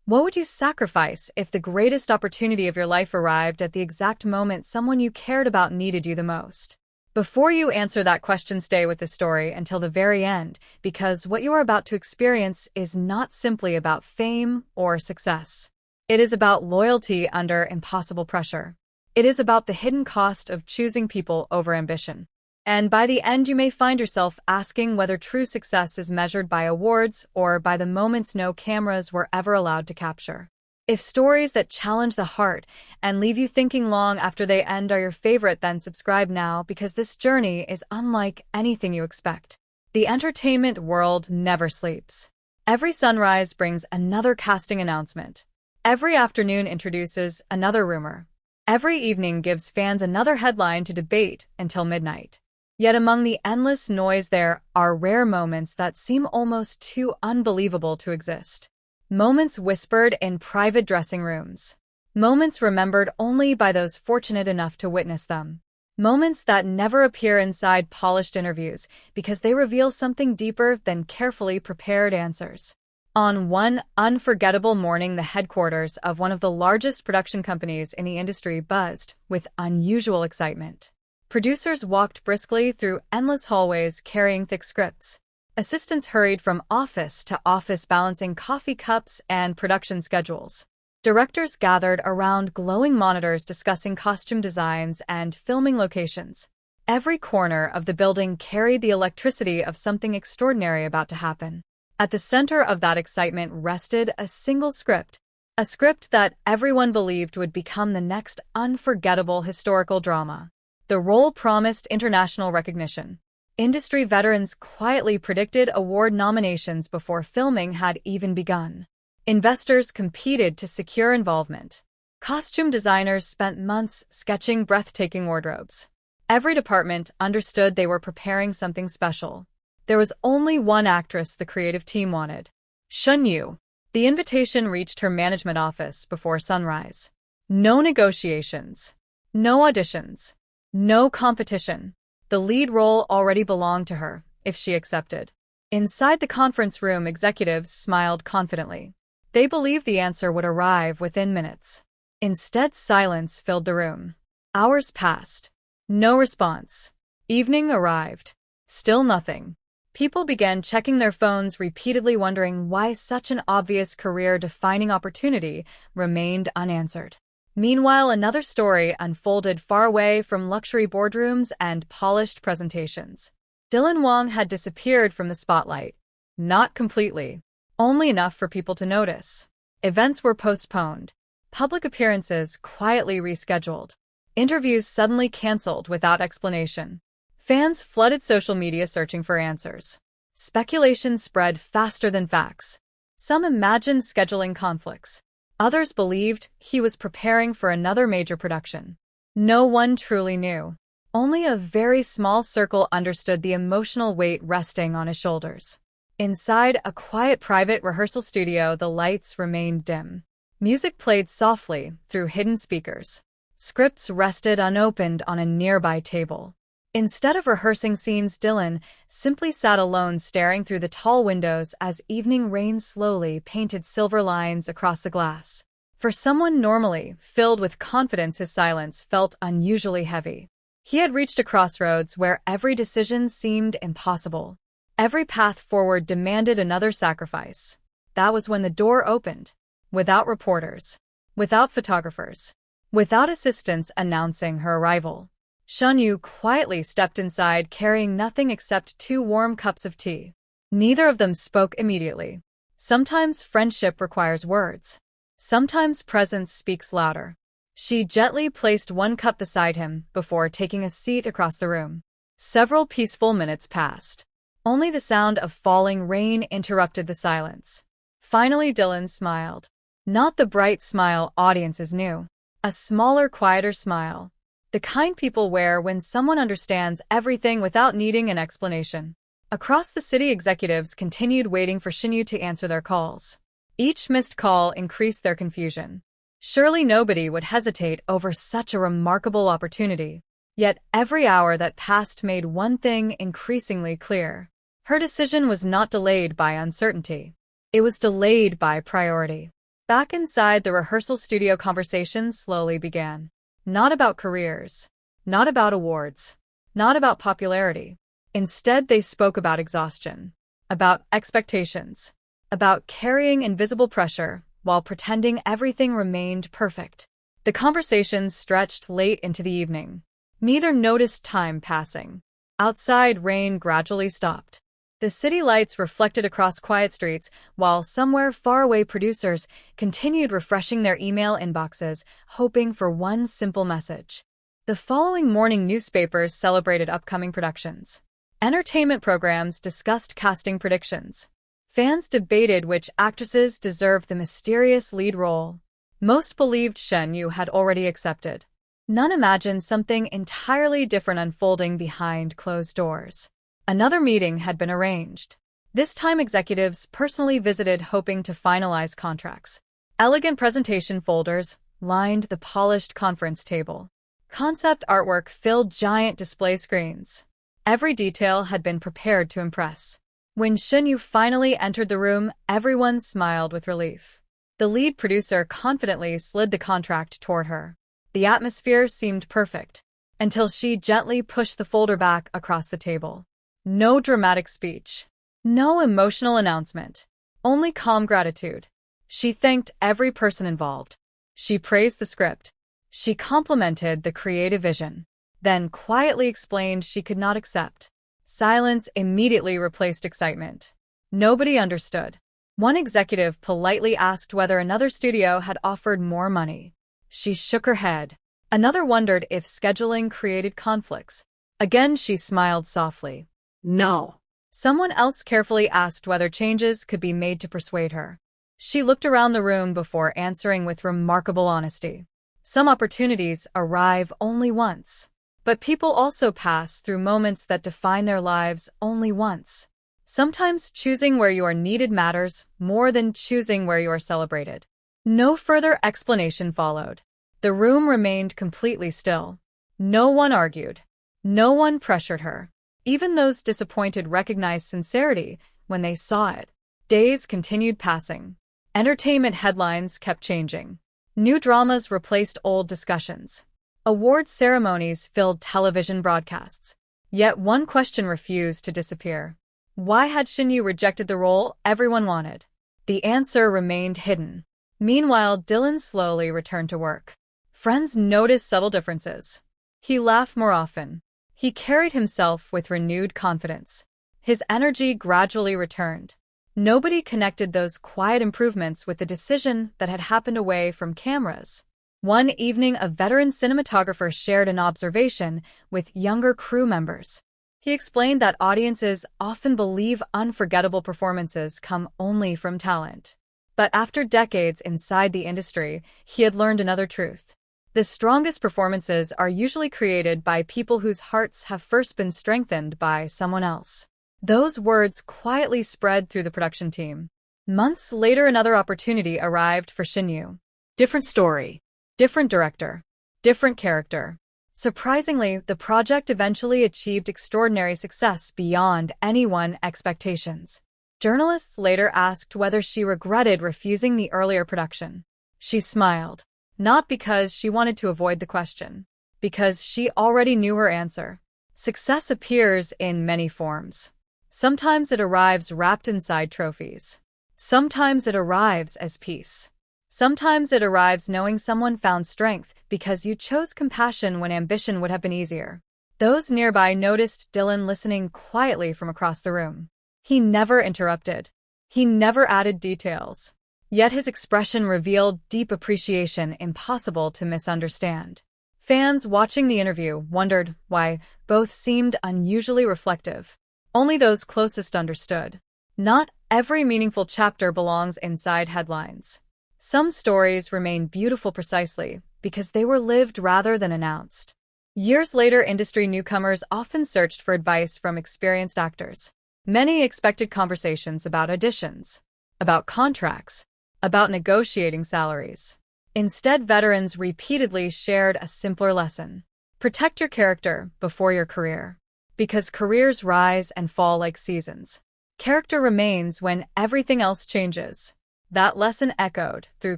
What would you sacrifice if the greatest opportunity of your life arrived at the exact moment someone you cared about needed you the most? Before you answer that question, stay with the story until the very end, because what you are about to experience is not simply about fame or success. It is about loyalty under impossible pressure. It is about the hidden cost of choosing people over ambition. And by the end, you may find yourself asking whether true success is measured by awards or by the moments no cameras were ever allowed to capture. If stories that challenge the heart and leave you thinking long after they end are your favorite, then subscribe now, because this journey is unlike anything you expect. The entertainment world never sleeps. Every sunrise brings another casting announcement. Every afternoon introduces another rumor. Every evening gives fans another headline to debate until midnight. Yet among the endless noise there are rare moments that seem almost too unbelievable to exist. Moments whispered in private dressing rooms. Moments remembered only by those fortunate enough to witness them. Moments that never appear inside polished interviews because they reveal something deeper than carefully prepared answers. On one unforgettable morning, the headquarters of one of the largest production companies in the industry buzzed with unusual excitement. Producers walked briskly through endless hallways carrying thick scripts. Assistants hurried from office to office balancing coffee cups and production schedules. Directors gathered around glowing monitors discussing costume designs and filming locations. Every corner of the building carried the electricity of something extraordinary about to happen. At the center of that excitement rested a single script, a script that everyone believed would become the next unforgettable historical drama. The role promised international recognition. Industry veterans quietly predicted award nominations before filming had even begun. Investors competed to secure involvement. Costume designers spent months sketching breathtaking wardrobes. Every department understood they were preparing something special. There was only one actress the creative team wanted: Shen Yue. The invitation reached her management office before sunrise. No negotiations. No auditions. No competition. The lead role already belonged to her, if she accepted. Inside the conference room, executives smiled confidently. They believed the answer would arrive within minutes. Instead, silence filled the room. Hours passed. No response. Evening arrived. Still nothing. People began checking their phones repeatedly, wondering why such an obvious career-defining opportunity remained unanswered. Meanwhile, another story unfolded far away from luxury boardrooms and polished presentations. Dylan Wang had disappeared from the spotlight. Not completely. Only enough for people to notice. Events were postponed. Public appearances quietly rescheduled. Interviews suddenly canceled without explanation. Fans flooded social media searching for answers. Speculation spread faster than facts. Some imagined scheduling conflicts. Others believed he was preparing for another major production. No one truly knew. Only a very small circle understood the emotional weight resting on his shoulders. Inside a quiet private rehearsal studio, the lights remained dim. Music played softly through hidden speakers. Scripts rested unopened on a nearby table. Instead of rehearsing scenes, Dylan simply sat alone, staring through the tall windows as evening rain slowly painted silver lines across the glass. For someone normally filled with confidence, his silence felt unusually heavy. He had reached a crossroads where every decision seemed impossible. Every path forward demanded another sacrifice. That was when the door opened. Without reporters. Without photographers. Without assistants announcing her arrival. Shen Yue quietly stepped inside, carrying nothing except 2 warm cups of tea. Neither of them spoke immediately. Sometimes friendship requires words. Sometimes presence speaks louder. She gently placed 1 cup beside him before taking a seat across the room. Several peaceful minutes passed. Only the sound of falling rain interrupted the silence. Finally, Dylan smiled. Not the bright smile audiences knew. A smaller, quieter smile. The kind people wear when someone understands everything without needing an explanation. Across the city, executives continued waiting for Shen Yue to answer their calls. Each missed call increased their confusion. Surely nobody would hesitate over such a remarkable opportunity. Yet every hour that passed made one thing increasingly clear. Her decision was not delayed by uncertainty. It was delayed by priority. Back inside the rehearsal studio, conversations slowly began. Not about careers, not about awards, not about popularity. Instead, they spoke about exhaustion, about expectations, about carrying invisible pressure while pretending everything remained perfect. The conversations stretched late into the evening. Neither noticed time passing. Outside, rain gradually stopped. The city lights reflected across quiet streets, while somewhere far away producers continued refreshing their email inboxes, hoping for one simple message. The following morning, newspapers celebrated upcoming productions. Entertainment programs discussed casting predictions. Fans debated which actresses deserved the mysterious lead role. Most believed Shen Yue had already accepted. None imagined something entirely different unfolding behind closed doors. Another meeting had been arranged. This time, executives personally visited, hoping to finalize contracts. Elegant presentation folders lined the polished conference table. Concept artwork filled giant display screens. Every detail had been prepared to impress. When Shen Yue finally entered the room, everyone smiled with relief. The lead producer confidently slid the contract toward her. The atmosphere seemed perfect, until she gently pushed the folder back across the table. No dramatic speech. No emotional announcement. Only calm gratitude. She thanked every person involved. She praised the script. She complimented the creative vision. Then quietly explained she could not accept. Silence immediately replaced excitement. Nobody understood. One executive politely asked whether another studio had offered more money. She shook her head. Another wondered if scheduling created conflicts. Again, she smiled softly. No. Someone else carefully asked whether changes could be made to persuade her. She looked around the room before answering with remarkable honesty. Some opportunities arrive only once. But people also pass through moments that define their lives only once. Sometimes choosing where you are needed matters more than choosing where you are celebrated. No further explanation followed. The room remained completely still. No one argued. No one pressured her. Even those disappointed recognized sincerity when they saw it. Days continued passing. Entertainment headlines kept changing. New dramas replaced old discussions. Award ceremonies filled television broadcasts. Yet one question refused to disappear. Why had Shen Yue rejected the role everyone wanted? The answer remained hidden. Meanwhile, Dylan slowly returned to work. Friends noticed subtle differences. He laughed more often. He carried himself with renewed confidence. His energy gradually returned. Nobody connected those quiet improvements with the decision that had happened away from cameras. One evening, a veteran cinematographer shared an observation with younger crew members. He explained that audiences often believe unforgettable performances come only from talent. But after decades inside the industry, he had learned another truth. The strongest performances are usually created by people whose hearts have first been strengthened by someone else. Those words quietly spread through the production team. Months later, another opportunity arrived for Shen Yue. Different story, different director, different character. Surprisingly, the project eventually achieved extraordinary success beyond anyone's expectations. Journalists later asked whether she regretted refusing the earlier production. She smiled. Not because she wanted to avoid the question, because she already knew her answer. Success appears in many forms. Sometimes it arrives wrapped inside trophies. Sometimes it arrives as peace. Sometimes it arrives knowing someone found strength because you chose compassion when ambition would have been easier. Those nearby noticed Dylan listening quietly from across the room. He never interrupted. He never added details. Yet his expression revealed deep appreciation impossible to misunderstand. Fans watching the interview wondered why both seemed unusually reflective. Only those closest understood. Not every meaningful chapter belongs inside headlines. Some stories remain beautiful precisely because they were lived rather than announced. Years later, industry newcomers often searched for advice from experienced actors. Many expected conversations about auditions, about contracts, about negotiating salaries. Instead, veterans repeatedly shared a simpler lesson. Protect your character before your career. Because careers rise and fall like seasons. Character remains when everything else changes. That lesson echoed through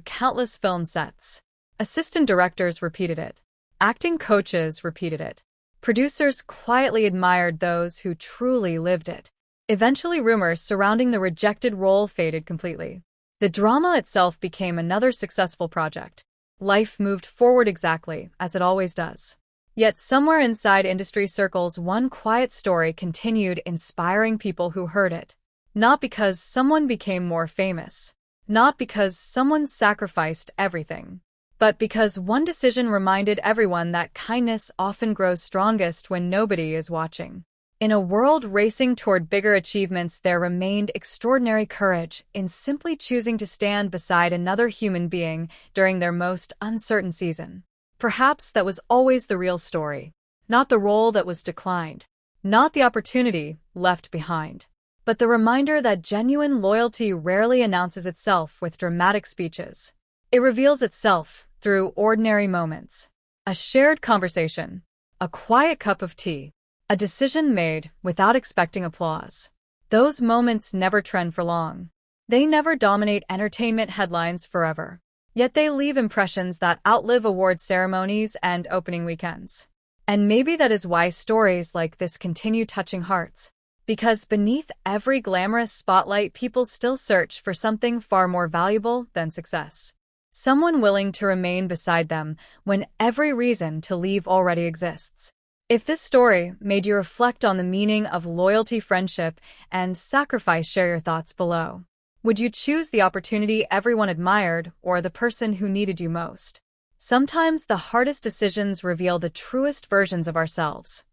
countless film sets. Assistant directors repeated it. Acting coaches repeated it. Producers quietly admired those who truly lived it. Eventually, rumors surrounding the rejected role faded completely. The drama itself became another successful project. Life moved forward exactly as it always does. Yet somewhere inside industry circles, one quiet story continued inspiring people who heard it. Not because someone became more famous, not because someone sacrificed everything, but because one decision reminded everyone that kindness often grows strongest when nobody is watching. In a world racing toward bigger achievements, there remained extraordinary courage in simply choosing to stand beside another human being during their most uncertain season. Perhaps that was always the real story. Not the role that was declined, not the opportunity left behind, but the reminder that genuine loyalty rarely announces itself with dramatic speeches. It reveals itself through ordinary moments. A shared conversation, a quiet cup of tea, a decision made without expecting applause. Those moments never trend for long. They never dominate entertainment headlines forever. Yet they leave impressions that outlive award ceremonies and opening weekends. And maybe that is why stories like this continue touching hearts. Because beneath every glamorous spotlight, people still search for something far more valuable than success. Someone willing to remain beside them when every reason to leave already exists. If this story made you reflect on the meaning of loyalty, friendship, and sacrifice, share your thoughts below. Would you choose the opportunity everyone admired or the person who needed you most? Sometimes the hardest decisions reveal the truest versions of ourselves.